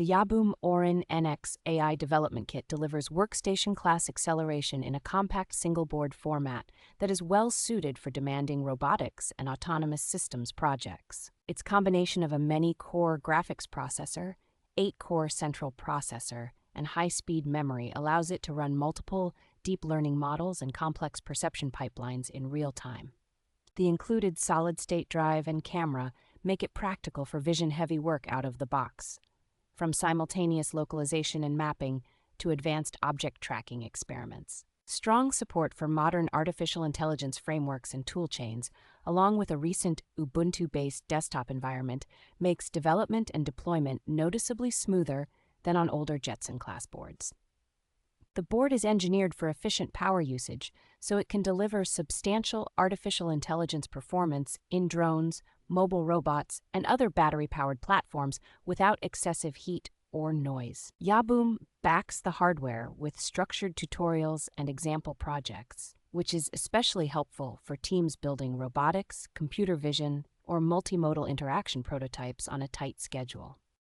The Yahboom Orin NX AI development kit delivers workstation-class acceleration in a compact single-board format that is well-suited for demanding robotics and autonomous systems projects. Its combination of a many-core graphics processor, 8-core central processor, and high-speed memory allows it to run multiple deep learning models and complex perception pipelines in real time. The included solid-state drive and camera make it practical for vision-heavy work out of the box, from simultaneous localization and mapping to advanced object tracking experiments. Strong support for modern artificial intelligence frameworks and toolchains, along with a recent Ubuntu-based desktop environment, makes development and deployment noticeably smoother than on older Jetson-class boards. The board is engineered for efficient power usage, so it can deliver substantial artificial intelligence performance in drones, mobile robots, and other battery-powered platforms without excessive heat or noise. Yahboom backs the hardware with structured tutorials and example projects, which is especially helpful for teams building robotics, computer vision, or multimodal interaction prototypes on a tight schedule.